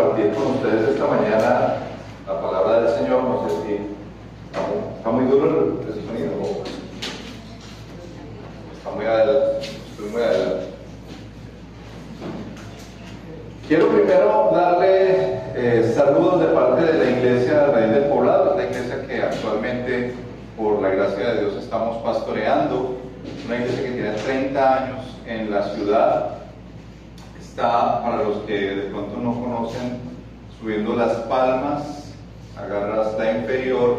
compartir con ustedes esta mañana la palabra del Señor. No sé si está muy duro el sonido o está muy adelante. Estoy muy adelante. Quiero primero darle saludos de parte de la Iglesia Raíz del Poblado, la iglesia que actualmente, por la gracia de Dios, estamos pastoreando. Una iglesia que tiene 30 años en la ciudad. Está, para los que de pronto no conocen, subiendo Las Palmas, agarras la inferior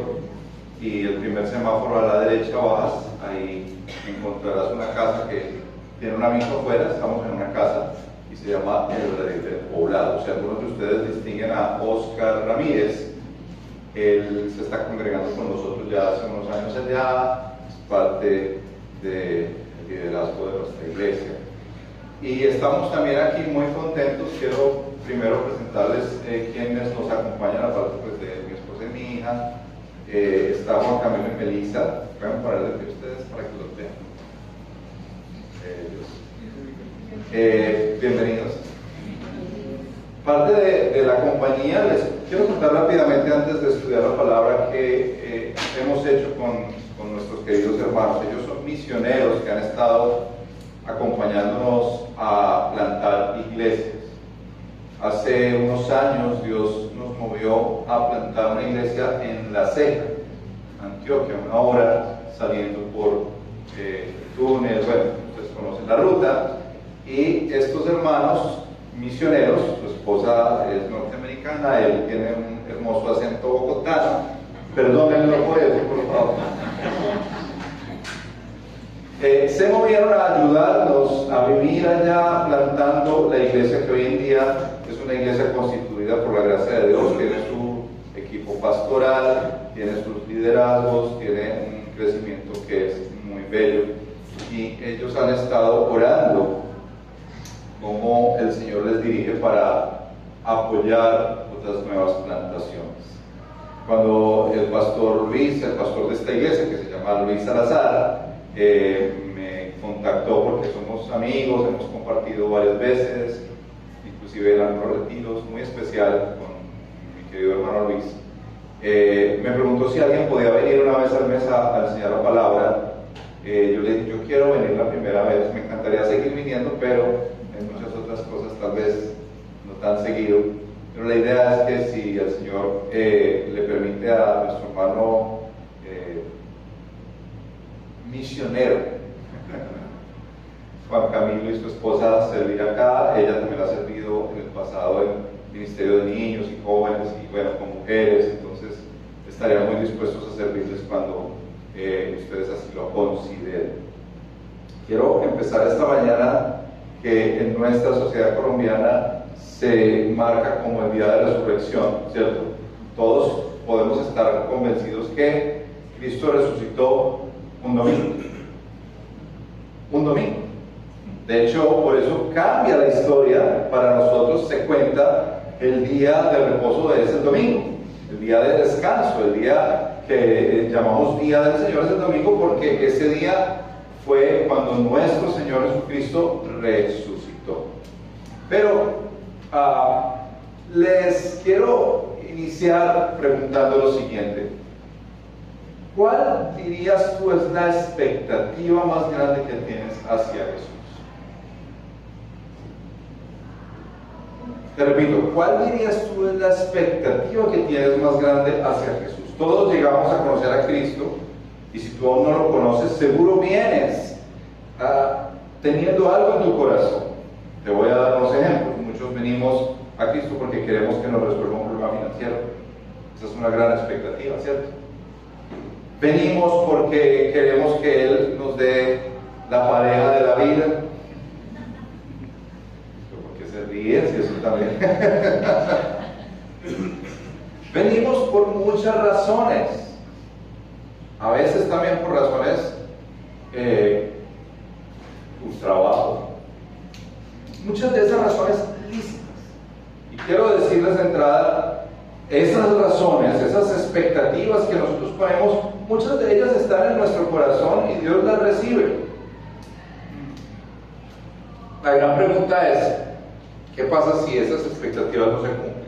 y el primer semáforo a la derecha bajas, ahí encontrarás una casa que tiene un amigo afuera. Estamos en una casa y se llama el Raíz del Poblado. Si algunos de ustedes distinguen a Oscar Ramírez, él se está congregando con nosotros ya hace unos años allá, es parte del liderazgo de nuestra iglesia. Y estamos también aquí muy contentos. Quiero primero presentarles quienes nos acompañan, aparte pues, de mi esposa y mi hija. Está Juan Camilo y Melissa. Pueden parar de pie ustedes para que los vean. Bienvenidos. Parte de la compañía, les quiero contar rápidamente antes de estudiar la palabra que hemos hecho con nuestros queridos hermanos. Ellos son misioneros que han estado acompañándonos a plantar iglesias. Hace unos años Dios nos movió a plantar una iglesia en La Ceja, Antioquia, una hora saliendo por túnel. Bueno, ustedes conocen la ruta. Y estos hermanos misioneros, su esposa es norteamericana, él tiene un hermoso acento bogotano, perdónenlo por eso, por favor. Se movieron a ayudarnos a vivir allá plantando la iglesia que hoy en día es una iglesia constituida por la gracia de Dios. Tiene su equipo pastoral, tiene sus liderazgos, tiene un crecimiento que es muy bello, y ellos han estado orando cómo el Señor les dirige para apoyar otras nuevas plantaciones. Cuando el pastor Luis, el pastor de esta iglesia, que se llama Luis Salazar, me contactó porque somos amigos, hemos compartido varias veces, inclusive en algunos retiros muy especial con mi querido hermano Luis. Me preguntó si alguien podía venir una vez al mes a enseñar la palabra. Yo le dije, yo quiero venir la primera vez, me encantaría seguir viniendo, pero hay muchas otras cosas, tal vez no tan seguido. Pero la idea es que si el Señor le permite a nuestro hermano misionero Juan Camilo y su esposa servir acá, ella también ha servido en el pasado en Ministerio de Niños y Jóvenes y bueno, con mujeres, entonces estarían muy dispuestos a servirles cuando ustedes así lo consideren. Quiero empezar esta mañana que en nuestra sociedad colombiana se marca como el día de resurrección, ¿cierto? Todos podemos estar convencidos que Cristo resucitó un domingo. Un domingo. De hecho, por eso cambia la historia. Para nosotros se cuenta el día de reposo es el domingo, el día de descanso, el día que llamamos Día del Señor es el domingo, porque ese día fue cuando nuestro Señor Jesucristo resucitó. Pero les quiero iniciar preguntando lo siguiente: ¿cuál dirías tú es la expectativa más grande que tienes hacia Jesús? Te repito, ¿cuál dirías tú es la expectativa que tienes más grande hacia Jesús? Todos llegamos a conocer a Cristo, y si tú aún no lo conoces, seguro vienes teniendo algo en tu corazón. Te voy a dar unos ejemplos. Muchos venimos a Cristo porque queremos que nos resuelva un problema financiero. Esa es una gran expectativa, ¿cierto? Venimos porque queremos que Él nos dé la pareja de la vida. ¿Por qué se ríen? Si eso también. Venimos por muchas razones. A veces también por razones un trabajo. Muchas de esas razones lícitas. Y quiero decirles de entrada, esas razones, esas expectativas que nosotros ponemos, muchas de ellas están en nuestro corazón y Dios las recibe. La gran pregunta es, ¿qué pasa si esas expectativas no se cumplen?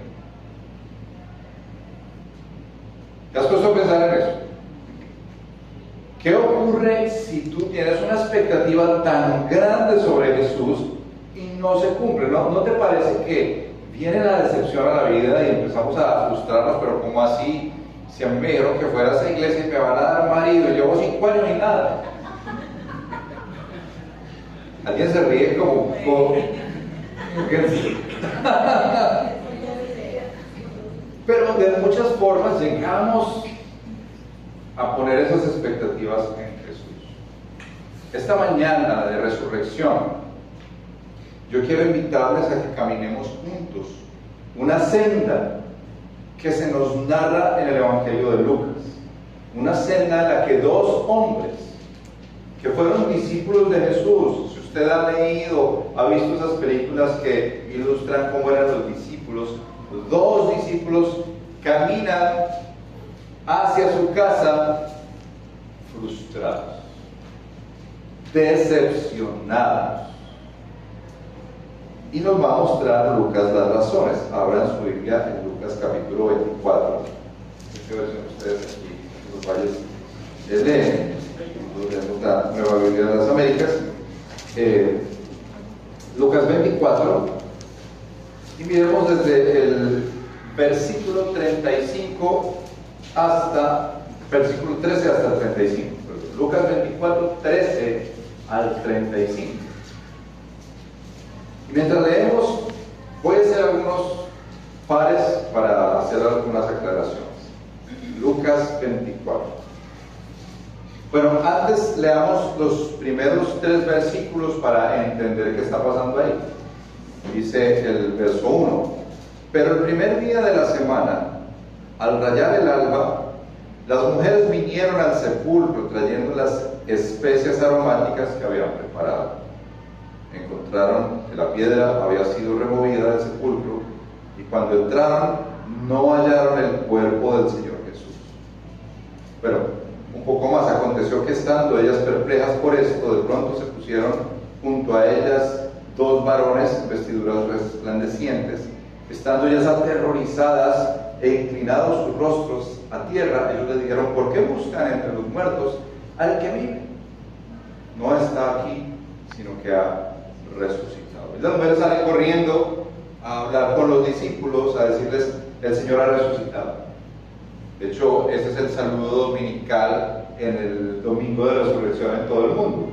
¿Te has puesto a pensar en eso? ¿Qué ocurre si tú tienes una expectativa tan grande sobre Jesús y no se cumple? ¿No te parece que viene la decepción a la vida y empezamos a frustrarnos? Pero ¿cómo así? Si a mí me dijeron que fuera a esa iglesia y me van a dar marido y llevo 5 años y nada. Alguien se ríe como pero de muchas formas llegamos a poner esas expectativas en Jesús. Esta mañana de resurrección, yo quiero invitarles a que caminemos juntos una senda que se nos narra en el Evangelio de Lucas, una senda en la que 2 hombres que fueron discípulos de Jesús, si usted ha leído, ha visto esas películas que ilustran cómo eran los discípulos, 2 discípulos caminan hacia su casa frustrados, decepcionados. Y nos va a mostrar Lucas las razones. Abran su Biblia en Lucas capítulo 24. ¿Qué versión ustedes aquí en los valles leen? La Nueva Biblia de las Américas. Lucas 24. Y miremos desde el versículo 35 hasta versículo 13 hasta 35. Lucas 24, 13 al 35. Y mientras leemos, voy a hacer algunos pares para hacer algunas aclaraciones. Lucas 24. Bueno, antes leamos los primeros 3 versículos para entender qué está pasando ahí. Dice el verso 1: pero el primer día de la semana, al rayar el alba, las mujeres vinieron al sepulcro trayendo las especias aromáticas que habían preparado. Encontraron que la piedra había sido removida del sepulcro, y cuando entraron no hallaron el cuerpo del Señor Jesús. Pero un poco más, aconteció que estando ellas perplejas por esto, de pronto se pusieron junto a ellas 2 varones en vestiduras resplandecientes. Estando ellas aterrorizadas e inclinados sus rostros a tierra, ellos les dijeron: ¿por qué buscan entre los muertos al que vive? No está aquí, sino que ha resucitado. Y las mujeres salen corriendo a hablar con los discípulos, a decirles: el Señor ha resucitado. De hecho, ese es el saludo dominical en el domingo de resurrección en todo el mundo.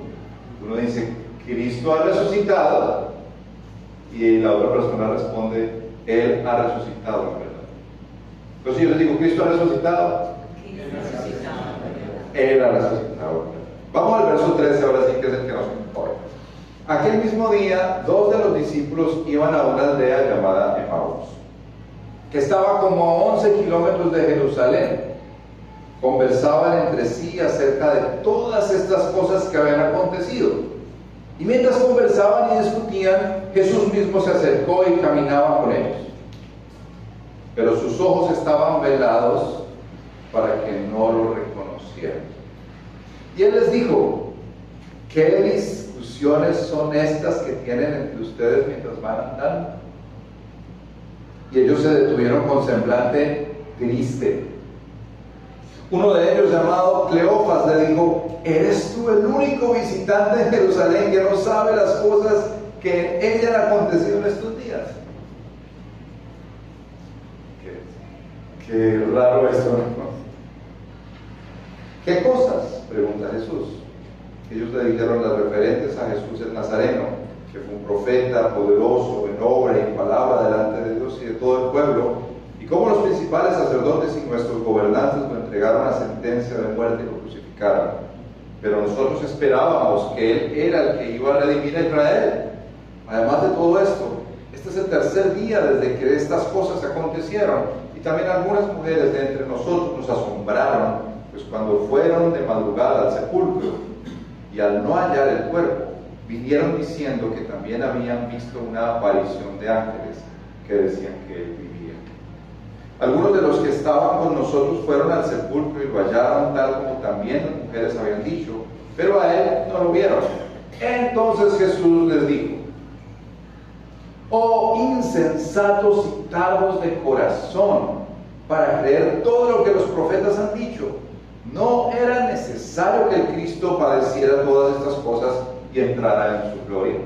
Uno dice: Cristo ha resucitado, y la otra persona responde: Él ha resucitado, en verdad. Entonces yo les digo: Cristo ha resucitado. Él ha resucitado. Vamos al verso 13 ahora sí, que es el que nos importa. Aquel mismo día, 2 de los discípulos iban a una aldea llamada Emaús, que estaba como a 11 kilómetros de Jerusalén. Conversaban entre sí acerca de todas estas cosas que habían acontecido. Y mientras conversaban y discutían, Jesús mismo se acercó y caminaba con ellos. Pero sus ojos estaban velados para que no lo reconocieran. Y Él les dijo: ¿qué discusiones son estas que tienen entre ustedes mientras van andando? Y ellos se detuvieron con semblante triste. Uno de ellos, llamado Cleofas, le dijo: ¿eres tú el único visitante en Jerusalén que no sabe las cosas que en ella han acontecido en estos días? Qué raro esto, ¿no? ¿Qué cosas?, pregunta Jesús. Ellos le dijeron las referentes a Jesús el Nazareno, que fue un profeta poderoso en obra y en palabra delante de Dios y de todo el pueblo, y cómo los principales sacerdotes y nuestros gobernantes lo entregaron a sentencia de muerte y lo crucificaron. Pero nosotros esperábamos que Él era el que iba a redimir a Israel. Además de todo esto, este es el 3er día desde que estas cosas acontecieron, y también algunas mujeres de entre nosotros nos asombraron, pues cuando fueron de madrugada al sepulcro y al no hallar el cuerpo, vinieron diciendo que también habían visto una aparición de ángeles que decían que Él vivía. Algunos de los que estaban con nosotros fueron al sepulcro y lo hallaron tal como también las mujeres habían dicho, pero a Él no lo vieron. Entonces Jesús les dijo: oh insensatos y tardos de corazón, para creer todo lo que los profetas han dicho. No era necesario que el Cristo padeciera todas estas cosas y entrara en su gloria.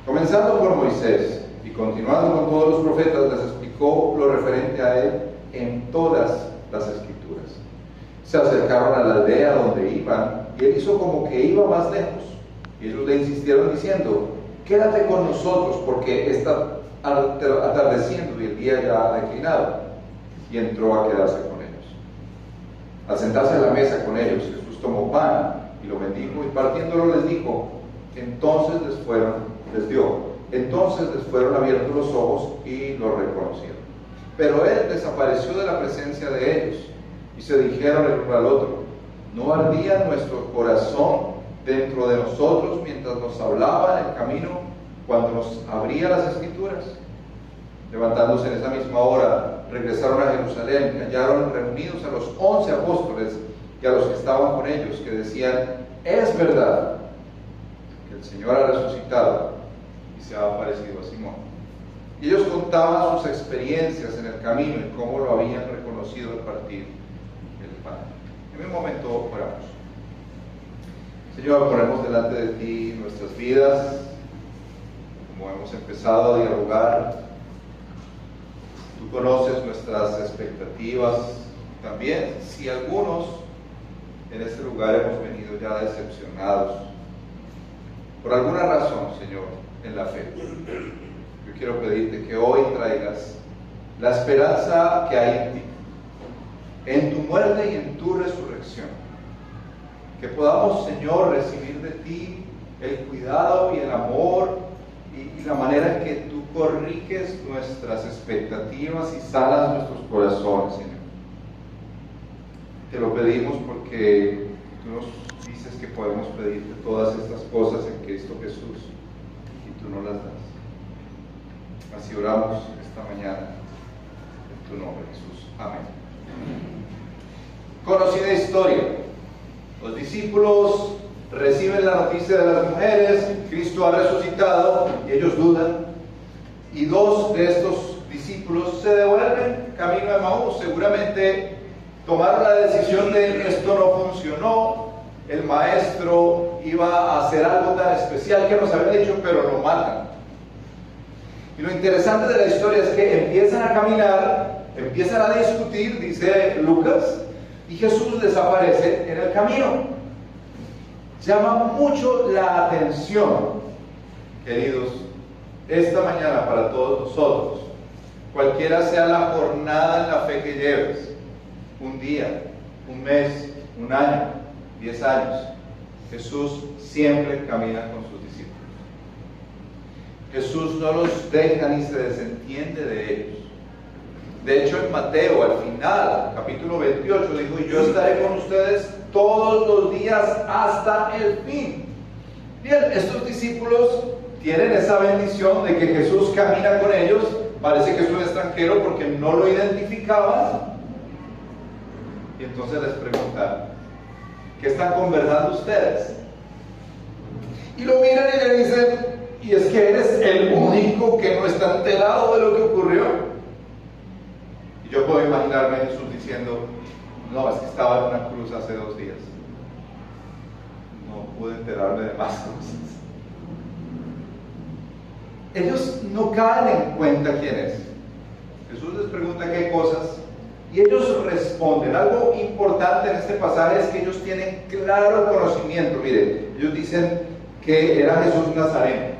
Comenzando por Moisés y continuando con todos los profetas, les explicó lo referente a él en todas las escrituras. Se acercaron a la aldea donde iban y él hizo como que iba más lejos. Y ellos le insistieron diciendo: quédate con nosotros porque está atardeciendo y el día ya ha declinado. Y entró a quedarse con ellos. Al sentarse a la mesa con ellos, Jesús tomó pan y lo bendijo y partiéndolo les dijo. Entonces les fueron abiertos los ojos y lo reconocieron. Pero él desapareció de la presencia de ellos y se dijeron el uno al otro: ¿no ardía nuestro corazón dentro de nosotros mientras nos hablaba en el camino, cuando nos abría las escrituras? Levantándose en esa misma hora, regresaron a Jerusalén y hallaron reunidos a los 11 apóstoles y a los que estaban con ellos, que decían: es verdad que el Señor ha resucitado y se ha aparecido a Simón. Y ellos contaban sus experiencias en el camino y cómo lo habían reconocido al partir el pan. En un momento oramos. Señor, ponemos delante de ti nuestras vidas, como hemos empezado a dialogar. Tú conoces nuestras expectativas. También, si algunos en este lugar hemos venido ya decepcionados, por alguna razón, Señor, en la fe, yo quiero pedirte que hoy traigas la esperanza que hay en ti, en tu muerte y en tu resurrección. Que podamos, Señor, recibir de ti el cuidado y el amor y la manera en que tú corriges nuestras expectativas y sanas nuestros corazones, Señor. Te lo pedimos porque tú nos dices que podemos pedirte todas estas cosas en Cristo Jesús y tú nos las das. Así oramos esta mañana en tu nombre, Jesús. Amén. Conocida historia. Los discípulos reciben la noticia de las mujeres: Cristo ha resucitado, y ellos dudan. Y dos de estos discípulos se devuelven camino a Emaús. Seguramente tomaron la decisión de: esto no funcionó, el maestro iba a hacer algo tan especial que nos había dicho, pero lo matan. Y lo interesante de la historia es que empiezan a caminar, empiezan a discutir, dice Lucas, y Jesús desaparece en el camino. Llama mucho la atención, queridos, esta mañana para todos nosotros, cualquiera sea la jornada en la fe que lleves, un día, un mes, un año, 10 años, Jesús siempre camina con sus discípulos. Jesús no los deja ni se desentiende de ellos. De hecho, en Mateo, al final, capítulo 28, dijo: y yo estaré con ustedes todos los días hasta el fin. Bien, estos discípulos tienen esa bendición de que Jesús camina con ellos. Parece que es un extranjero porque no lo identificaban. Y entonces les preguntan: ¿qué están conversando ustedes? Y lo miran y le dicen: ¿y es que eres el único que no está enterado de lo que ocurrió? Y yo puedo imaginarme a Jesús diciendo: no, es que estaba en una cruz hace 2 días, no pude enterarme de más cosas. Ellos no caen en cuenta quién es. Jesús les pregunta qué cosas y ellos responden. Algo importante en este pasaje es que ellos tienen claro conocimiento. Miren, ellos dicen que era Jesús Nazareno,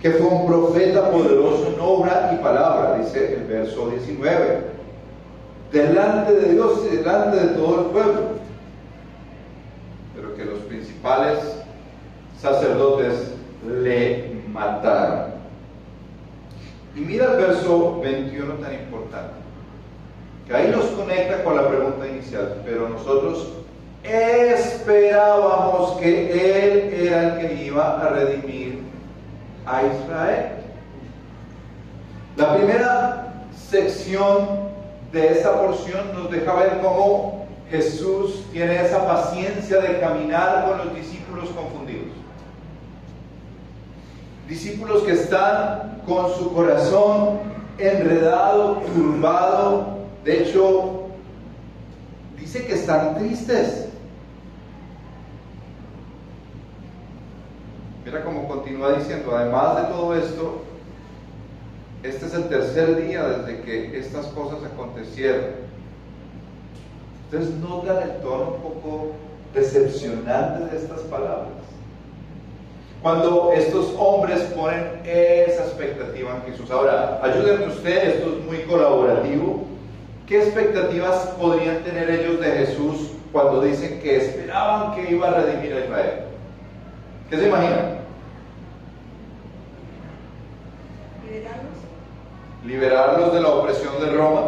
que fue un profeta poderoso en obra y palabra, dice el verso 19, delante de Dios y delante de todo el pueblo. Pero que los principales sacerdotes le mataron. Y mira el verso 21 tan importante, que ahí nos conecta con la pregunta inicial. Pero nosotros esperábamos que Él era el que iba a redimir a Israel. La primera sección de esta porción nos deja ver cómo Jesús tiene esa paciencia de caminar con los discípulos confundidos. Discípulos que están con su corazón enredado, turbado. De hecho, dice que están tristes. Mira cómo continúa diciendo, además de todo esto, este es el tercer día desde que estas cosas acontecieron. Ustedes notan el tono un poco decepcionante de estas palabras. Cuando estos hombres ponen esa expectativa en Jesús. Ahora, ayúdenme ustedes, esto es muy colaborativo. ¿Qué expectativas podrían tener ellos de Jesús cuando dicen que esperaban que iba a redimir a Israel? ¿Qué se imaginan? Liberarlos de la opresión de Roma.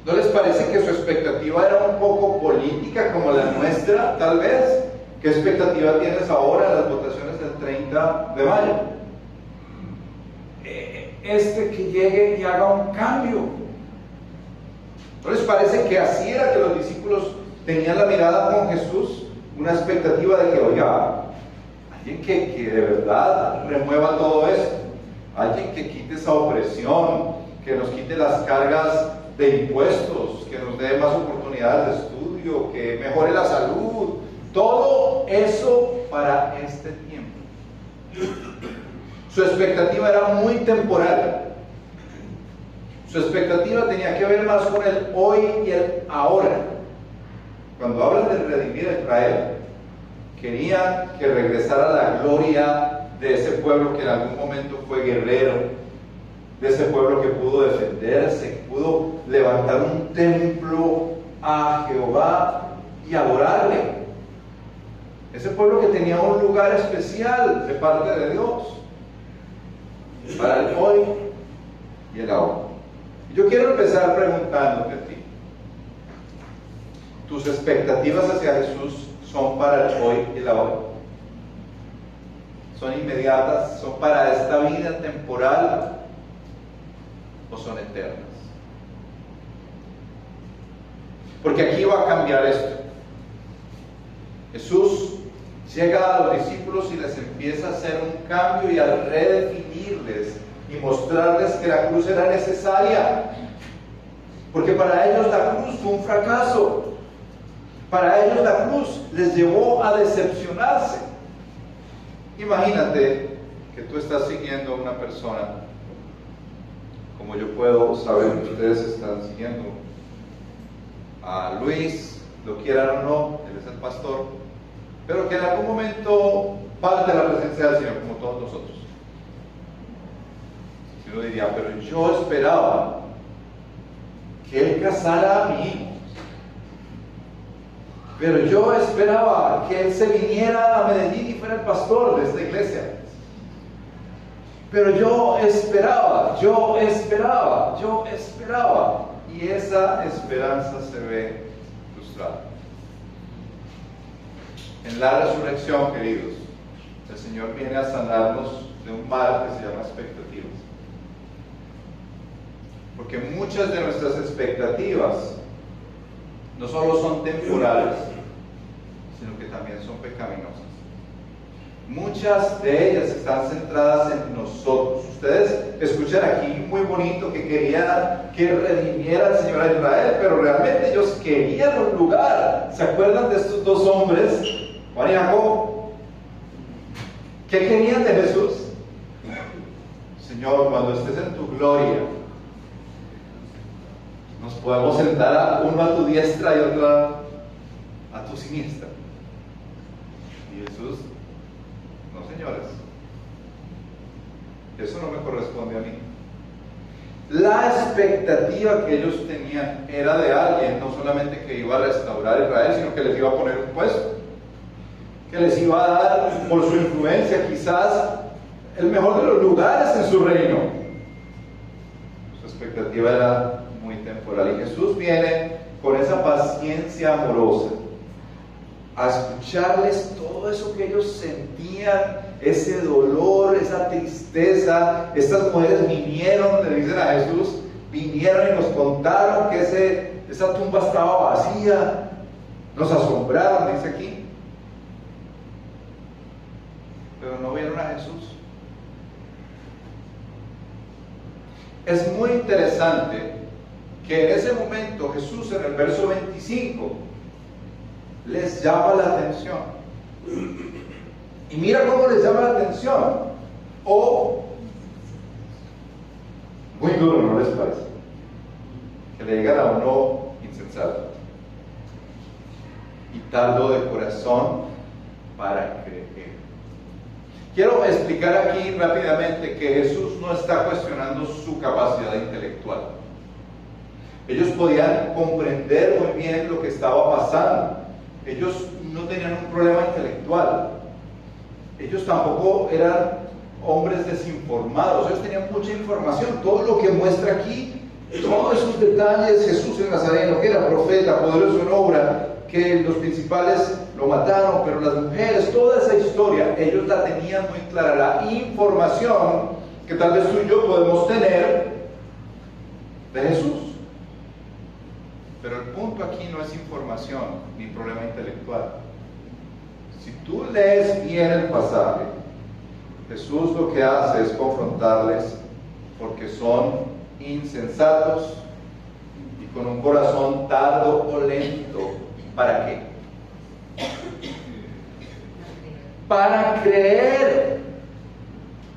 ¿No les parece que su expectativa era un poco política como la nuestra, tal vez? ¿Qué expectativa tienes ahora en las votaciones del 30 de mayo? Que llegue y haga un cambio. ¿No les parece que así era que los discípulos tenían la mirada con Jesús? Una expectativa de que, oiga, alguien que de verdad remueva todo esto, alguien que quite esa opresión, que nos quite las cargas de impuestos, que nos dé más oportunidades de estudio, que mejore la salud, todo eso para este tiempo. Su expectativa era muy temporal. Su expectativa tenía que ver más con el hoy y el ahora. Cuando hablan de redimir a Israel, querían que regresara la gloria de ese pueblo que en algún momento fue guerrero, de ese pueblo que pudo defenderse, que pudo levantar un templo a Jehová y adorarle. Ese pueblo que tenía un lugar especial de parte de Dios para el hoy y el ahora. Yo quiero empezar preguntándote a ti, ¿tus expectativas hacia Jesús son para el hoy y el ahora? ¿Son inmediatas? ¿Son para esta vida temporal? ¿O son eternas? Porque aquí va a cambiar esto. Jesús llega a los discípulos y les empieza a hacer un cambio y a redefinirles y mostrarles que la cruz era necesaria. Porque para ellos la cruz fue un fracaso. Para ellos la cruz les llevó a decepcionarse. Imagínate que tú estás siguiendo a una persona, como yo puedo saber que ustedes están siguiendo a Luis, lo quieran o no, él es el pastor, pero que en algún momento parte de la presencia del Señor, como todos nosotros. Y uno diría, pero yo esperaba que él casara a mi hijo. Pero yo esperaba que él se viniera a Medellín y fuera el pastor de esta iglesia. Pero yo esperaba. Y esa esperanza se ve frustrada. En la resurrección, queridos, el Señor viene a sanarnos de un mal que se llama expectativas. Porque muchas de nuestras expectativas no solo son temporales, sino que también son pecaminosas. Muchas de ellas están centradas en nosotros. Ustedes escuchan aquí muy bonito que querían que redimiera al Señor a Israel, pero realmente ellos querían un lugar. ¿Se acuerdan de estos dos hombres, Juan y Jacobo? ¿Qué querían de Jesús? Señor, cuando estés en tu gloria, nos podemos sentar uno a tu diestra y otro a tu siniestra. Y Jesús, no, señores, eso no me corresponde a mí. La expectativa que ellos tenían era de alguien, no solamente que iba a restaurar Israel, sino que les iba a poner un puesto, que les iba a dar, por su influencia, quizás el mejor de los lugares en su reino. Su expectativa era muy temporal, y Jesús viene con esa paciencia amorosa a escucharles todo eso que ellos sentían, ese dolor, esa tristeza. Estas mujeres vinieron, le dicen a Jesús, vinieron y nos contaron que esa tumba estaba vacía, nos asombraron, dice aquí, pero no vieron a Jesús. Es muy interesante que en ese momento Jesús, en el verso 25, les llama la atención. Y mira cómo les llama la atención. Muy duro, ¿no les parece? Que le digan a uno insensato y tardo de corazón para creer. Quiero explicar aquí rápidamente que Jesús no está cuestionando su capacidad intelectual. Ellos podían comprender muy bien lo que estaba pasando. Ellos no tenían un problema intelectual. Ellos tampoco eran hombres desinformados. Ellos tenían mucha información. Todo lo que muestra aquí, todos esos detalles, Jesús el Nazareno, que era profeta, poderoso en obra, que los principales lo mataron, pero las mujeres, toda esa historia, ellos la tenían muy clara. La información que tal vez tú y yo podemos tener de Jesús. Pero el punto aquí no es información ni problema intelectual. Si tú lees bien el pasaje, Jesús lo que hace es confrontarles porque son insensatos y con un corazón tardo o lento. ¿Para qué? Para creer.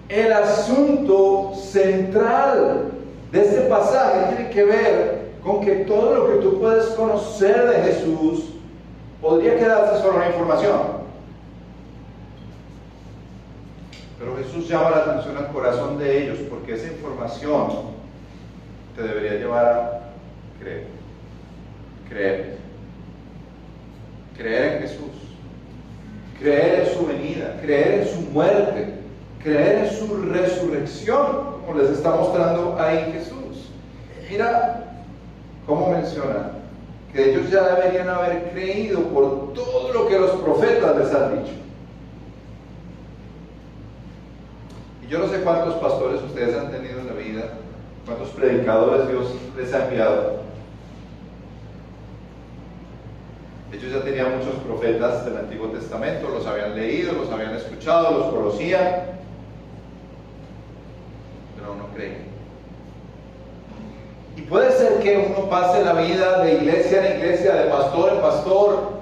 El asunto central de este pasaje tiene que ver con que todo lo que tú puedes conocer de Jesús podría quedarse solo en la información. Pero Jesús llama la atención al corazón de ellos porque esa información te debería llevar a creer. Creer en Jesús. Creer en su venida. Creer en su muerte. Creer en su resurrección, como les está mostrando ahí Jesús. Mira cómo menciona que ellos ya deberían haber creído por todo lo que los profetas les han dicho. Y yo no sé cuántos pastores ustedes han tenido en la vida, cuántos predicadores Dios les ha enviado. Ellos ya tenían muchos profetas del Antiguo Testamento, los habían leído, los habían escuchado, los conocían, pero no creen. Y puede ser que uno pase la vida de iglesia en iglesia, de pastor en pastor,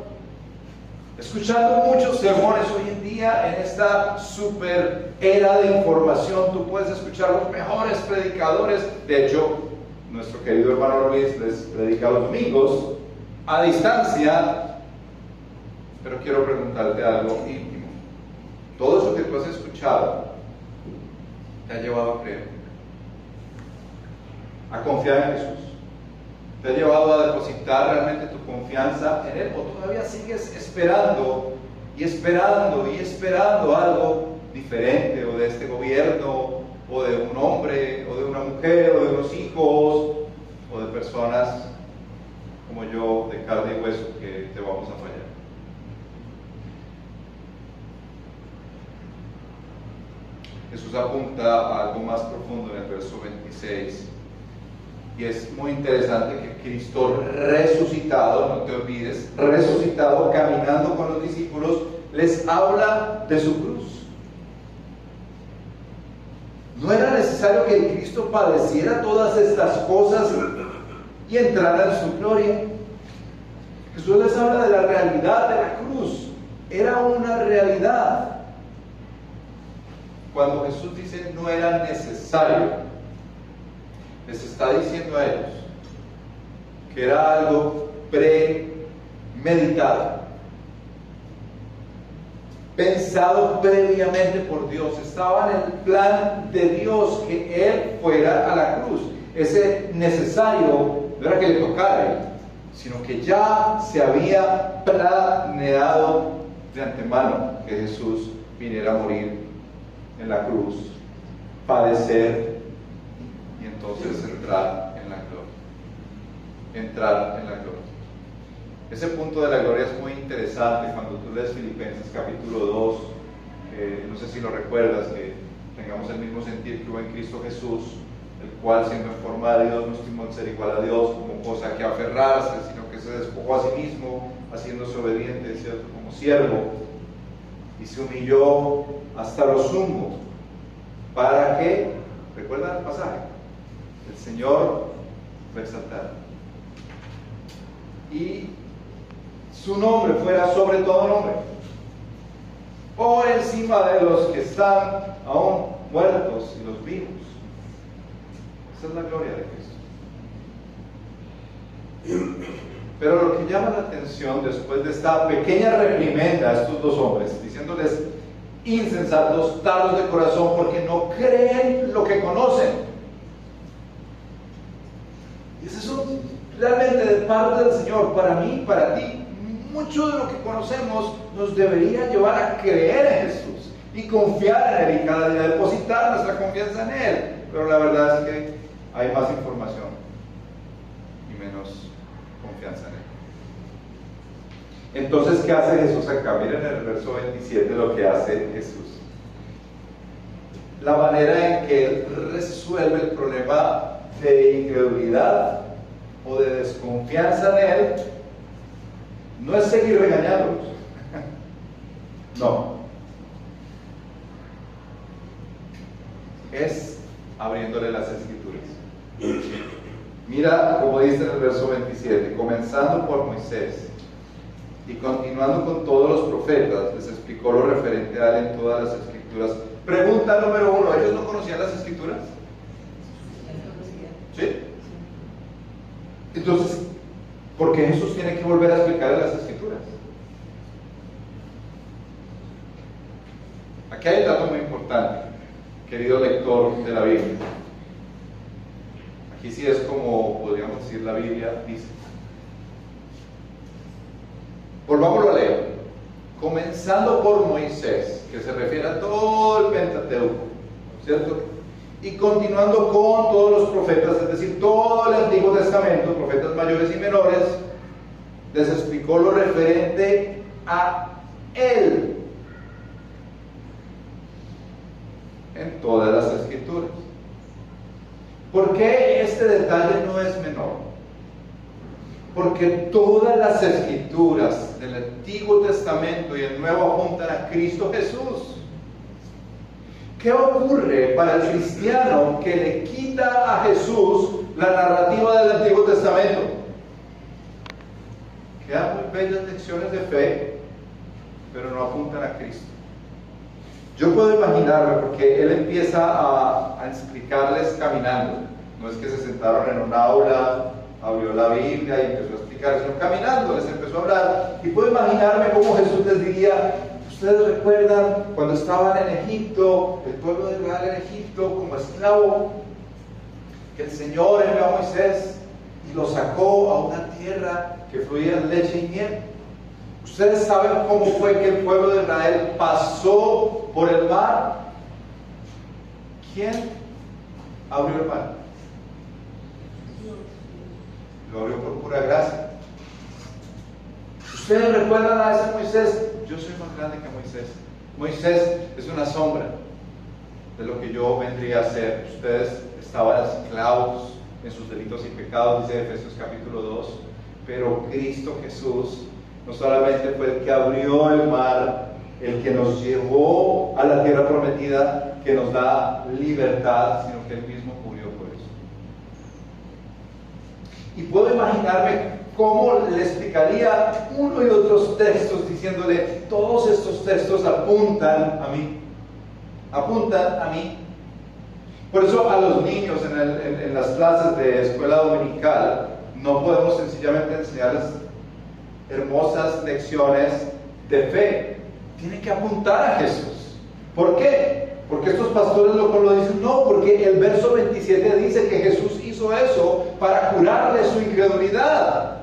escuchando muchos sermones. Hoy en día, en esta super era de información, tú puedes escuchar los mejores predicadores. De hecho, nuestro querido hermano Luis les predica los domingos a distancia. Pero quiero preguntarte algo íntimo. Todo eso que tú has escuchado te ha llevado a creer, a confiar en Jesús, te ha llevado a depositar realmente tu confianza en Él, o todavía sigues esperando y esperando y esperando algo diferente, o de este gobierno, o de un hombre, o de una mujer, o de unos hijos, o de personas como yo, de carne y hueso, que te vamos a fallar. Jesús apunta a algo más profundo en el verso 26. Y es muy interesante que Cristo resucitado, no te olvides, resucitado, caminando con los discípulos, les habla de su cruz. No era necesario que el Cristo padeciera todas estas cosas y entrara en su gloria. Jesús les habla de la realidad de la cruz. Era una realidad. Cuando Jesús dice no era necesario, les está diciendo a ellos que era algo premeditado, pensado previamente por Dios. Estaba en el plan de Dios que Él fuera a la cruz. Ese necesario no era que le tocara a Él, sino que ya se había planeado de antemano que Jesús viniera a morir en la cruz, padecer y entonces entrar en la gloria. Entrar en la gloria. Ese punto de la gloria es muy interesante cuando tú lees Filipenses capítulo 2. No sé si lo recuerdas, que tengamos el mismo sentir que hubo en Cristo Jesús, el cual, siendo en forma de Dios, no estimó el ser igual a Dios como cosa que aferrarse, sino que se despojó a sí mismo, haciéndose obediente, ¿cierto?, como siervo, y se humilló hasta lo sumo. ¿Para qué? ¿Recuerdan el pasaje? el Señor fue exaltado. Y su nombre fuera sobre todo nombre, por encima de los que están aún muertos y los vivos. Esa es la gloria de Cristo. Pero lo que llama la atención después de esta pequeña reprimenda a estos dos hombres, diciéndoles insensatos, tardos de corazón, porque no creen lo que conocen. Y es eso realmente de parte del Señor, para mí, para ti. Mucho de lo que conocemos nos debería llevar a creer en Jesús y confiar en Él y cada día depositar nuestra confianza en Él. Pero la verdad es que hay más información y menos confianza en Él. Entonces, ¿qué hace Jesús acá? Miren en el verso 27 lo que hace Jesús. La manera en que Él resuelve el problema de incredulidad o de desconfianza en Él no es seguir regañándolos. No. Es abriéndole las Escrituras. Mira como dice en el verso 27, comenzando por Moisés y continuando con todos los profetas, les explicó lo referente a Él en todas las Escrituras. Pregunta número 1, ¿ellos no conocían las Escrituras? ¿Sí? Entonces, ¿por qué Jesús tiene que volver a explicar las Escrituras? Aquí hay un dato muy importante, querido lector de la Biblia. Aquí sí es como podríamos decir la Biblia dice. Volvámoslo a leer. Comenzando por Moisés, que se refiere a todo el Pentateuco, ¿cierto? Y continuando con todos los profetas, es decir, todo el Antiguo Testamento, profetas mayores y menores, les explicó lo referente a Él en todas las Escrituras. ¿Por qué este detalle no es menor? Porque todas las Escrituras del Antiguo Testamento y el Nuevo apuntan a Cristo Jesús. ¿Qué ocurre para el cristiano que le quita a Jesús la narrativa del Antiguo Testamento? Quedan muy bellas lecciones de fe, pero no apuntan a Cristo. Yo puedo imaginarme, porque él empieza a explicarles caminando. No es que se sentaron en un aula, abrió la Biblia y empezó a explicar, sino caminando, les empezó a hablar. Y puedo imaginarme cómo Jesús les diría: ustedes recuerdan cuando estaban en Egipto, el pueblo de Israel en Egipto como esclavo, que el Señor envió a Moisés y lo sacó a una tierra que fluía en leche y miel. Ustedes saben cómo fue que el pueblo de Israel pasó por el mar. ¿Quién abrió el mar? Lo abrió por pura gracia. Ustedes recuerdan a ese Moisés. Yo soy más grande que Moisés. Moisés es una sombra de lo que yo vendría a ser. Ustedes estaban esclavos en sus delitos y pecados, dice Efesios capítulo 2. Pero Cristo Jesús no solamente fue el que abrió el mar, el que nos llevó a la tierra prometida, que nos da libertad, sino que Él mismo murió por eso. Y puedo imaginarme cómo le explicaría uno y otros textos, diciéndole: todos estos textos apuntan a mí. Apuntan a mí. Por eso a los niños en las clases de escuela dominical no podemos sencillamente enseñarles hermosas lecciones de fe. Tienen que apuntar a Jesús. ¿Por qué? Porque estos pastores lo dicen. No, porque el verso 27 dice que Jesús hizo eso para curarle su incredulidad.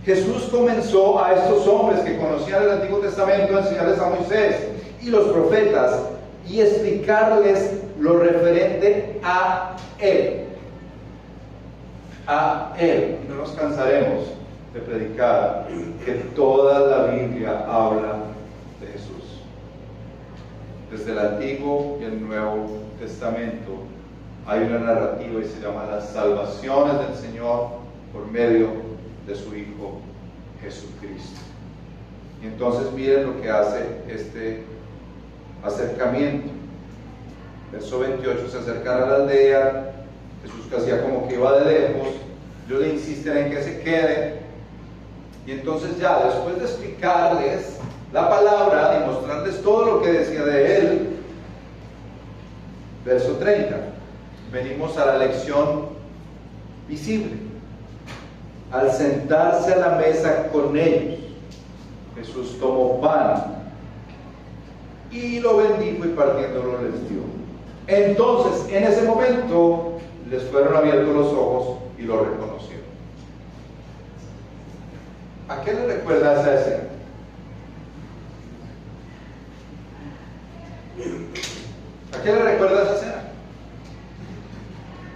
Jesús comenzó a estos hombres que conocían el Antiguo Testamento a enseñarles a Moisés y los profetas y explicarles lo referente a Él. A Él. No nos cansaremos de predicar que toda la Biblia habla de Jesús. Desde el Antiguo y el Nuevo Testamento hay una narrativa y se llama las salvaciones del Señor por medio de su Hijo Jesucristo. Y entonces miren lo que hace este acercamiento. Verso 28: se acercaron a la aldea Jesús que hacía como que iba de lejos, ellos le insisten en que se quede, y entonces ya después de explicarles la palabra y mostrarles todo lo que decía de él, verso 30, venimos a la lección visible. Al sentarse a la mesa con ellos, Jesús tomó pan y lo bendijo y partiéndolo les dio. Entonces, en ese momento, les fueron abiertos los ojos y lo reconocieron. ¿A qué le recuerda esa escena? ¿A qué le recuerda esa escena?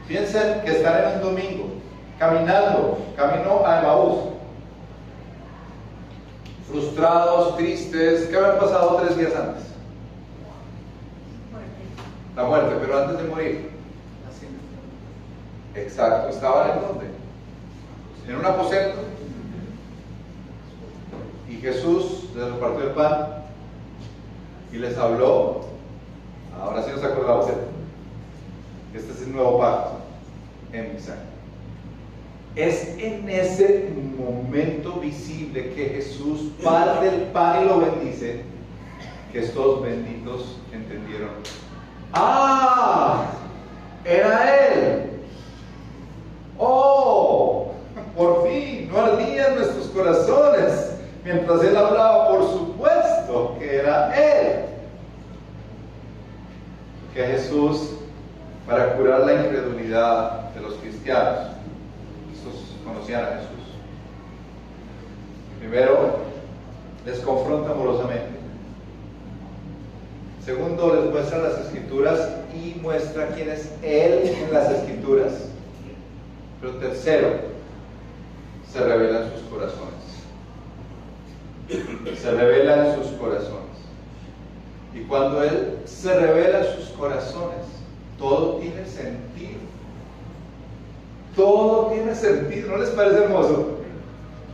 Piensen que están en un domingo, caminando, camino a Emaús, frustrados, tristes. ¿Qué habían pasado 3 días antes? La muerte, pero antes de morir. Exacto, ¿estaban en dónde? En un aposento. Y Jesús les repartió el pan y les habló. Ahora sí nos acordamos, ¿cierto? Este es el nuevo pacto en mi sangre. Es en ese momento visible que Jesús parte el pan y lo bendice, que estos benditos entendieron. ¡Ah! Era Él. ¡Oh! Por fin, no ardían nuestros corazones mientras Él hablaba. Por supuesto que era Él. Que Jesús, para curar la incredulidad de los cristianos, estos conocían a Jesús, primero les confronta amorosamente. Segundo, les muestra las Escrituras y muestra quién es Él en las Escrituras. Pero tercero, se revela en sus corazones. Se revela en sus corazones. Y cuando Él se revela en sus corazones, todo tiene sentido. Todo tiene sentido. ¿No les parece hermoso?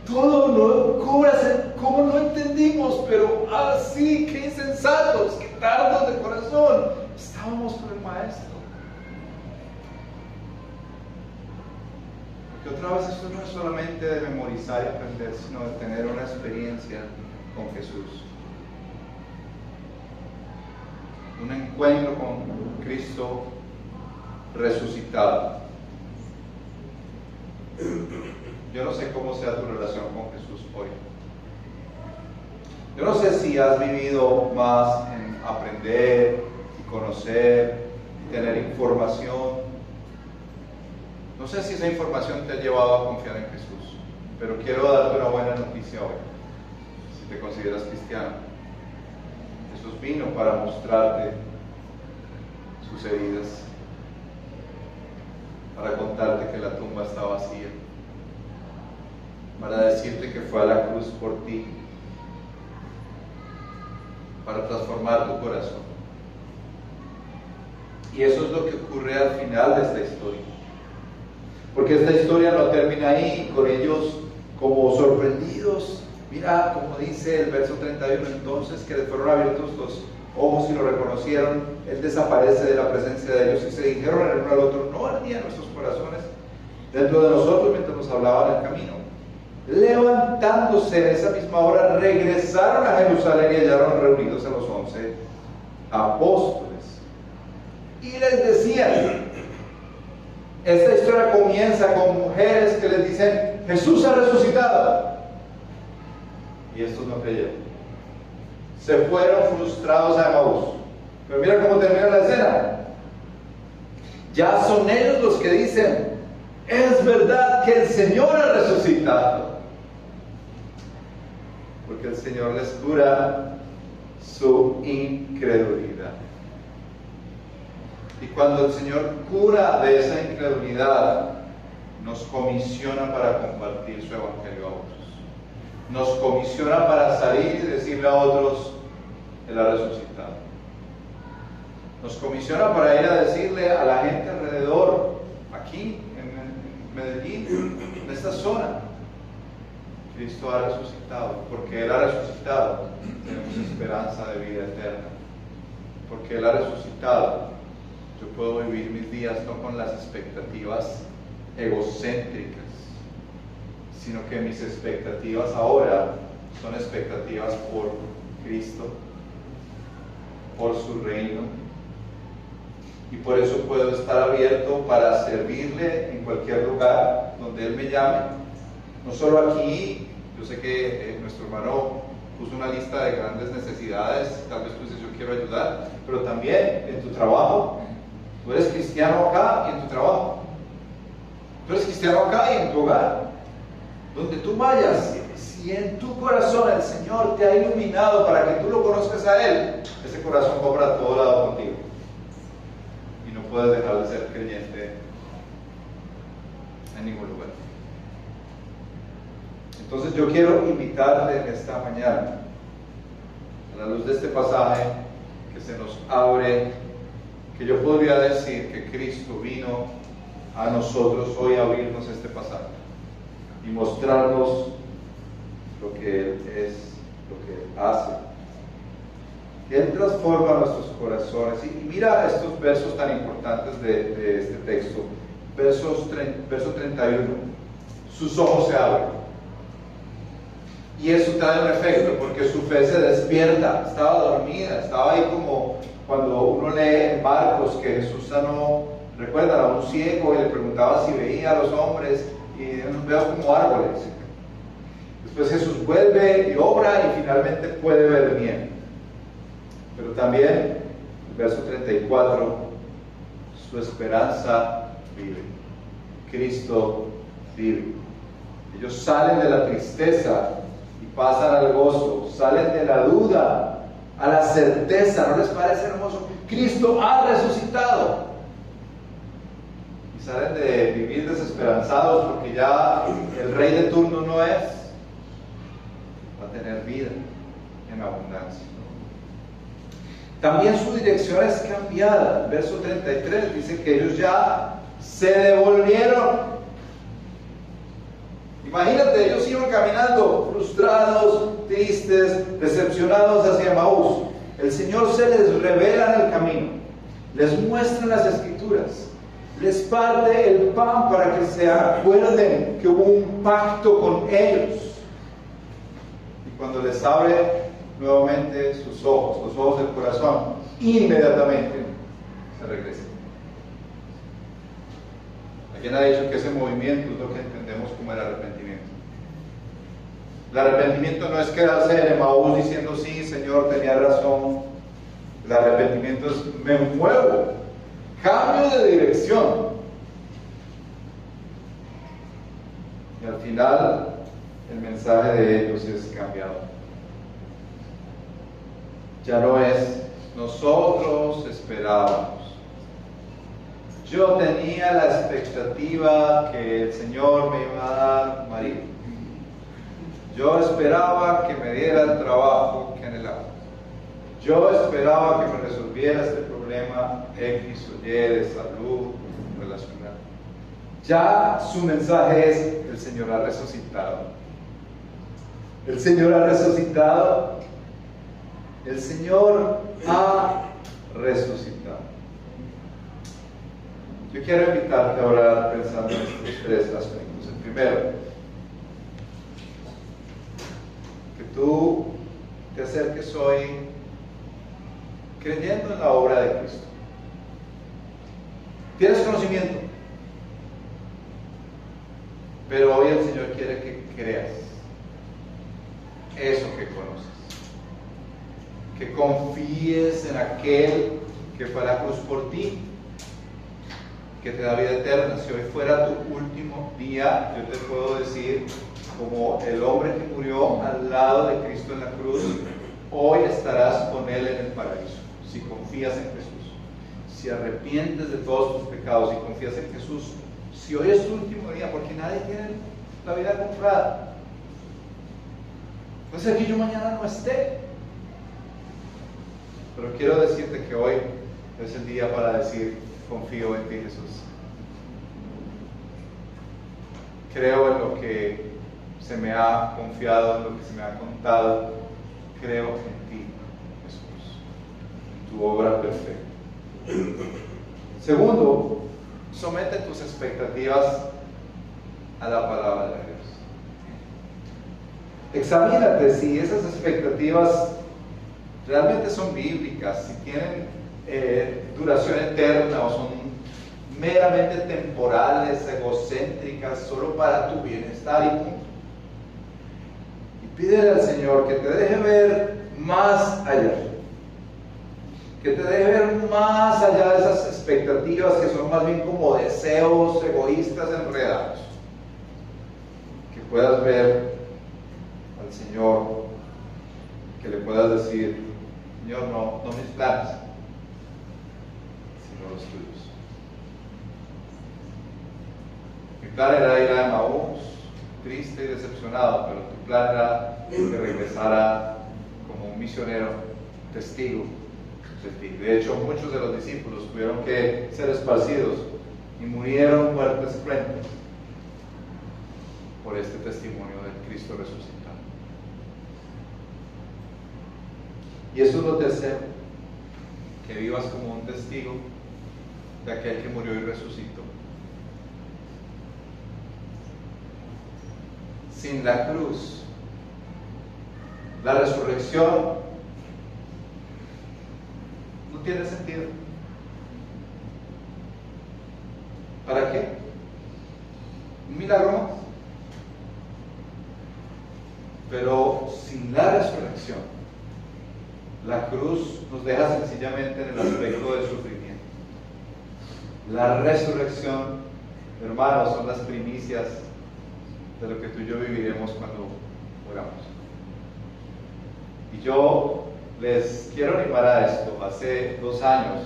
Todo no cobra sentido. ¿Cómo no entendimos? Pero así, qué insensatos, qué tardos de corazón. Estábamos con el Maestro. Porque otra vez esto no es solamente de memorizar y aprender, sino de tener una experiencia con Jesús. Un encuentro con Cristo resucitado. Yo no sé cómo sea tu relación con Jesús hoy. Yo no sé si has vivido más en aprender y conocer y tener información. No sé si esa información te ha llevado a confiar en Jesús, pero quiero darte una buena noticia hoy, si te consideras cristiano. Jesús vino para mostrarte sus heridas, para contarte que la tumba está vacía, para decirte que fue a la cruz por ti, para transformar tu corazón. Y eso es lo que ocurre al final de esta historia. Porque esta historia no termina ahí, con ellos como sorprendidos. Mira, como dice el verso 31, entonces que les fueron abiertos los ojos y lo reconocieron, Él desaparece de la presencia de ellos y se dijeron el uno al otro, no ardían nuestros corazones dentro de nosotros mientras nos hablaban en el camino. Levantándose en esa misma hora, regresaron a Jerusalén y hallaron reunidos a los 11 apóstoles. Y les decían, esta historia comienza con mujeres que les dicen, Jesús ha resucitado. Y estos no creyeron. Se fueron frustrados a Emaús. Pero mira cómo termina la escena. Ya son ellos los que dicen, es verdad que el Señor ha resucitado. Porque el Señor les cura su incredulidad. Y cuando el Señor cura de esa incredulidad, nos comisiona para compartir su evangelio a otros. Nos comisiona para salir y decirle a otros, Él ha resucitado. Nos comisiona para ir a decirle a la gente alrededor, aquí en Medellín, en esta zona, Cristo ha resucitado. Porque Él ha resucitado, tenemos esperanza de vida eterna. Porque Él ha resucitado, yo puedo vivir mis días no con las expectativas egocéntricas, sino que mis expectativas ahora son expectativas por Cristo, por su reino, y por eso puedo estar abierto para servirle en cualquier lugar donde Él me llame, no solo aquí. Yo sé que nuestro hermano puso una lista de grandes necesidades, tal vez tú dices yo quiero ayudar, pero también en tu trabajo. Tú eres cristiano acá y en tu trabajo, tú eres cristiano acá y en tu hogar, donde tú vayas. Si en tu corazón el Señor te ha iluminado para que tú lo conozcas a Él, ese corazón va para todo lado contigo y no puedes dejar de ser creyente en ningún lugar. Entonces yo quiero invitarle en esta mañana, a la luz de este pasaje que se nos abre, que yo podría decir que Cristo vino a nosotros hoy a abrirnos este pasaje y mostrarnos lo que Él es, lo que Él hace, que Él transforma nuestros corazones. Y mira estos versos tan importantes de este texto. Verso 31, sus ojos se abren. Y eso trae un efecto, porque su fe se despierta. Estaba dormida, estaba ahí como cuando uno lee en Marcos que Jesús sanó, recuerdan, a un ciego y le preguntaba si veía a los hombres, y los veo como árboles. Después Jesús vuelve y obra y finalmente puede ver bien. Pero también, el verso 34, su esperanza vive. Cristo vive. Ellos salen de la tristeza y pasan al gozo, salen de la duda a la certeza. ¿No les parece hermoso? Cristo ha resucitado. Y salen de vivir desesperanzados porque ya el rey de turno no es. Va a tener vida en abundancia. También su dirección es cambiada. El verso 33 dice que ellos ya se devolvieron. Imagínate, ellos iban caminando frustrados, tristes, decepcionados hacia Emaús. El Señor se les revela en el camino, les muestra las Escrituras, les parte el pan para que se acuerden que hubo un pacto con ellos. Y cuando les abre nuevamente sus ojos, los ojos del corazón, inmediatamente se regresan. ¿Quién ha dicho que ese movimiento es lo que entendemos como el arrepentimiento? El arrepentimiento no es quedarse en Emaús diciendo sí, Señor, tenía razón. El arrepentimiento es me muevo, cambio de dirección. Y al final el mensaje de ellos es cambiado. Ya no es nosotros esperábamos. Yo tenía la expectativa que el Señor me iba a dar marido. Yo esperaba que me diera el trabajo que anhelaba. Yo esperaba que me resolviera este problema X o Y de salud relacional. Ya su mensaje es: el Señor ha resucitado. El Señor ha resucitado. El Señor ha resucitado. Yo quiero invitarte a orar pensando en estos tres aspectos. El primero, que tú te acerques hoy creyendo en la obra de Cristo. Tienes conocimiento, pero hoy el Señor quiere que creas eso que conoces, que confíes en aquel que fue a la cruz por ti, que te da vida eterna. Si hoy fuera tu último día, yo te puedo decir, como el hombre que murió al lado de Cristo en la cruz, hoy estarás con Él en el paraíso, si confías en Jesús, si arrepientes de todos tus pecados y confías en Jesús. Si hoy es tu último día, porque nadie tiene la vida comprada, puede ser que yo mañana no esté, pero quiero decirte que hoy es el día para decir: confío en ti, Jesús. Creo en lo que se me ha confiado, en lo que se me ha contado. Creo en ti, Jesús, en tu obra perfecta. Segundo, somete tus expectativas a la palabra de Dios. Examínate si esas expectativas realmente son bíblicas, si tienen duración eterna o son meramente temporales, egocéntricas, solo para tu bienestar y punto. Y pídele al Señor que te deje ver más allá, que te deje ver más allá de esas expectativas que son más bien como deseos egoístas enredados, que puedas ver al Señor, que le puedas decir: Señor, no mis planes, sino los tuyos. Mi plan era ir a Emaús, triste y decepcionado, pero tu plan era que regresara como un misionero, testigo de ti. De hecho, muchos de los discípulos tuvieron que ser esparcidos y murieron muertes cruentas por este testimonio del Cristo resucitado. Y eso es lo tercero, que vivas como un testigo de aquel que murió y resucitó. Sin la cruz, la resurrección no tiene sentido. ¿Para qué? Un milagro más. Pero sin la resurrección, la cruz nos deja sencillamente en el aspecto del sufrimiento. La resurrección, hermanos, son las primicias de lo que tú y yo viviremos cuando oramos. Y yo les quiero animar a esto. Hace 2 años,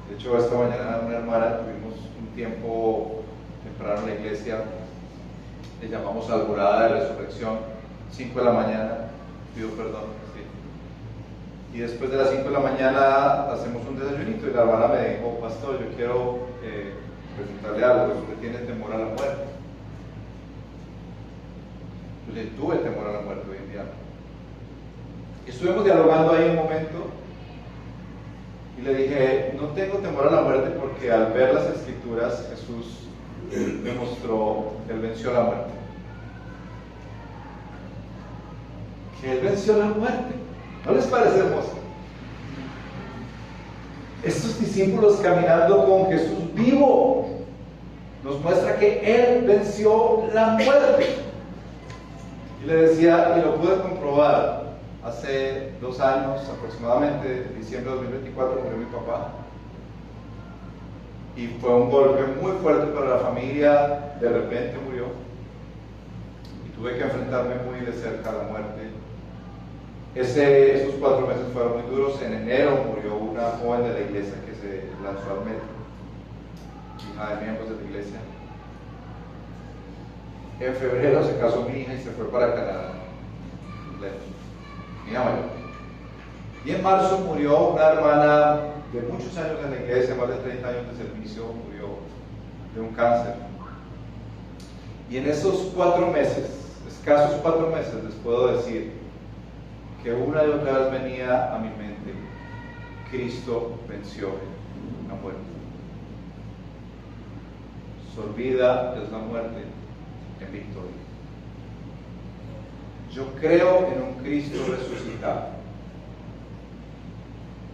de hecho esta mañana una hermana tuvimos un tiempo temprano en la iglesia, le llamamos alborada de resurrección, 5 de la mañana, pido perdón. Y después de las 5 de la mañana hacemos un desayunito y la hermana me dijo: pastor, yo quiero preguntarle algo, ¿usted tiene temor a la muerte? Yo le tuve temor a la muerte hoy en día. Y estuvimos dialogando ahí un momento y le dije: no tengo temor a la muerte porque al ver las escrituras Jesús me mostró que Él venció la muerte. Que Él venció la muerte. ¿No les parece hermoso? Estos discípulos caminando con Jesús vivo nos muestra que Él venció la muerte. Y le decía, y lo pude comprobar, hace 2 años aproximadamente, diciembre de 2024, murió mi papá. Y fue un golpe muy fuerte para la familia, de repente murió. Y tuve que enfrentarme muy de cerca a la muerte. Esos 4 meses fueron muy duros. En enero murió una joven de la iglesia que se lanzó al metro, hija de miembros de la iglesia. En febrero se casó mi hija y se fue para Canadá, mi hija mayor. Y en marzo murió una hermana de muchos años en la iglesia, más de 30 años de servicio, murió de un cáncer. Y en esos 4 meses, escasos 4 meses, les puedo decir que una y otra vez venía a mi mente: Cristo venció la muerte. Sorbida es la muerte en victoria. Yo creo en un Cristo resucitado.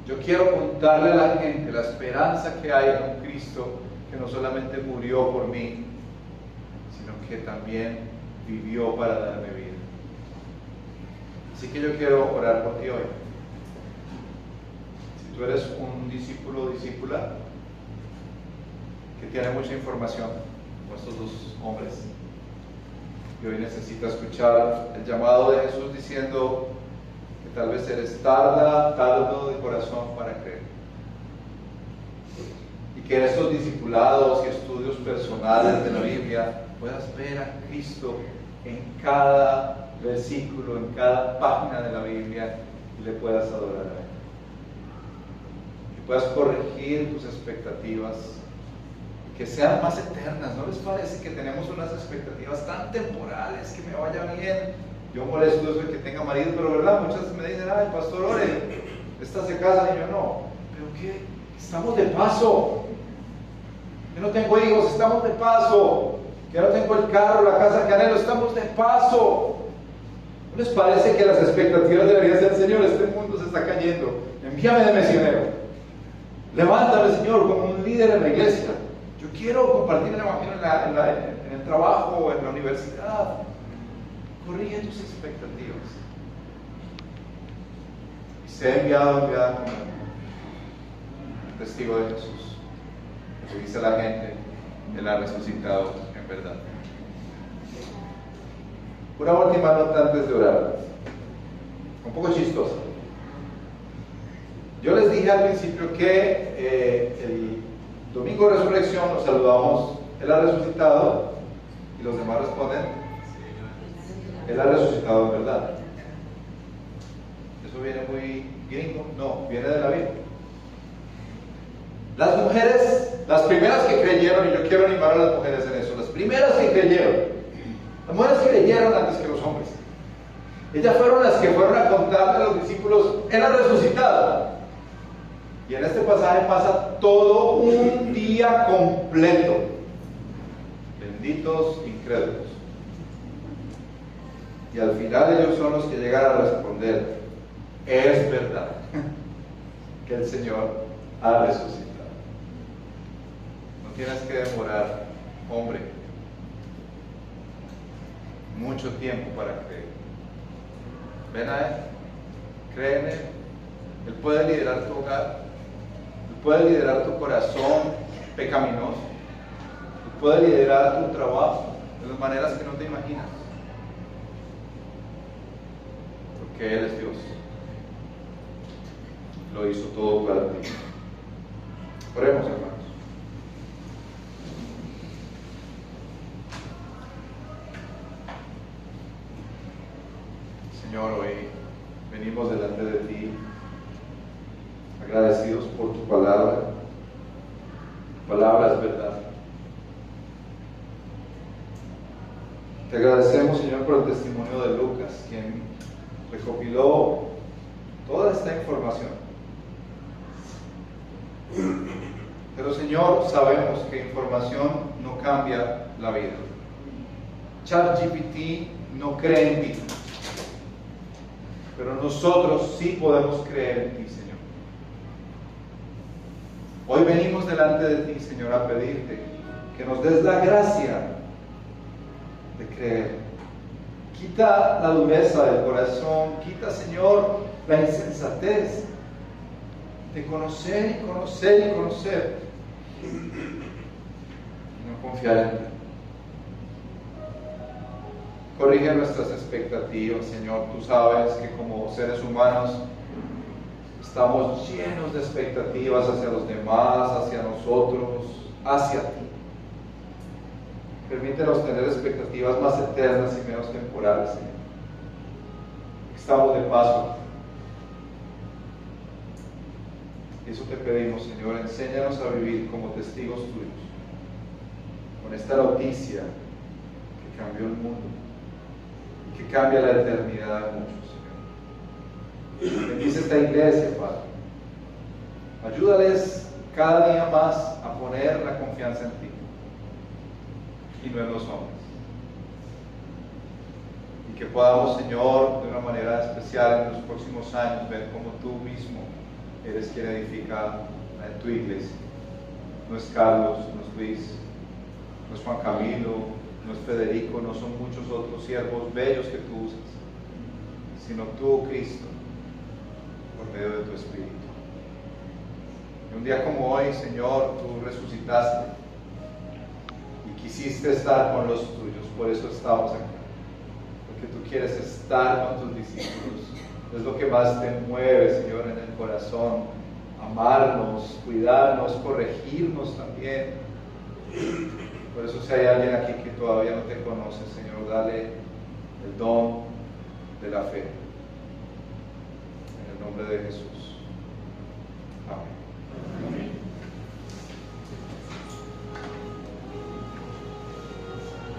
Yo quiero contarle a la gente la esperanza que hay en un Cristo que no solamente murió por mí, sino que también vivió para darme vida. Así que yo quiero orar por ti hoy. Si tú eres un discípulo o discípula que tiene mucha información, como estos 2 hombres, y hoy necesita escuchar el llamado de Jesús diciendo que tal vez eres tardo de corazón para creer, y que en estos discipulados y estudios personales de la Biblia puedas ver a Cristo en cada versículo, en cada página de la Biblia, y le puedas adorar a Él, y puedas corregir tus expectativas, que sean más eternas. ¿No les parece que tenemos unas expectativas tan temporales? Que me vaya bien, yo molesto eso de que tenga marido, pero verdad, muchas me dicen: ay pastor, ore, ¿estás de casa? Y yo: no, pero Estamos de paso. Yo no tengo hijos, estamos de paso. Que no tengo el carro, la casa que anhelo, estamos de paso. ¿No les parece que las expectativas deberían ser, Señor, este mundo se está cayendo, envíame de misionero, levántame, Señor, como un líder en la iglesia? Yo quiero compartir el evangelio en el trabajo, en la universidad. Corrige tus expectativas. Y sé enviada como testigo de Jesús. Que dice la gente, Él ha resucitado en verdad. Una última nota antes de orar, un poco chistosa. Yo les dije al principio que el domingo de resurrección nos saludamos, Él ha resucitado, y los demás responden, Él ha resucitado en verdad. ¿Eso viene muy gringo? No, viene de la Biblia. Las mujeres, las primeras que creyeron, y yo quiero animar a las mujeres en eso, las primeras que creyeron, las mujeres creyeron antes que los hombres. Ellas fueron las que fueron a contarle a los discípulos, Él ha resucitado. Y en este pasaje pasa todo un día completo. Benditos incrédulos. Y al final ellos son los que llegan a responder, es verdad que el Señor ha resucitado. No tienes que demorar, hombre, mucho tiempo para creer. Ven a Él, cree en Él. Él puede liderar tu hogar, Él puede liderar tu corazón pecaminoso, Él puede liderar tu trabajo de las maneras que no te imaginas, porque Él es Dios. Lo hizo todo para ti. Oremos, hermanos. Señor, hoy venimos delante de ti agradecidos por tu palabra. Tu palabra es verdad. Te agradecemos, Señor, por el testimonio de Lucas, quien recopiló toda esta información. Pero, Señor, sabemos que información no cambia la vida. ChatGPT no cree en ti. Pero nosotros sí podemos creer en ti, Señor. Hoy venimos delante de ti, Señor, a pedirte que nos des la gracia de creer. Quita la dureza del corazón, quita, Señor, la insensatez de conocer y conocer y conocer y no confiar en ti. Corrige nuestras expectativas, Señor. Tú sabes que como seres humanos estamos llenos de expectativas hacia los demás, hacia nosotros, hacia ti. Permítenos tener expectativas más eternas y menos temporales, Señor. Estamos de paso. Eso te pedimos, Señor. Enséñanos a vivir como testigos tuyos, con esta noticia que cambió el mundo, que cambia la eternidad de muchos, Señor. Bendice esta iglesia, Padre. Ayúdales cada día más a poner la confianza en ti y no en los hombres. Y que podamos, Señor, de una manera especial en los próximos años ver cómo tú mismo eres quien edifica en tu iglesia. No es Carlos, no es Luis, no es Juan Camilo, no es Federico, no son muchos otros siervos bellos que tú usas, sino tú, Cristo, por medio de tu Espíritu. Y un día como hoy, Señor, tú resucitaste y quisiste estar con los tuyos, por eso estamos aquí, porque tú quieres estar con tus discípulos. Es lo que más te mueve, Señor, en el corazón, amarnos, cuidarnos, corregirnos también. Por eso, si hay alguien aquí que todavía no te conoce, Señor, dale el don de la fe. En el nombre de Jesús.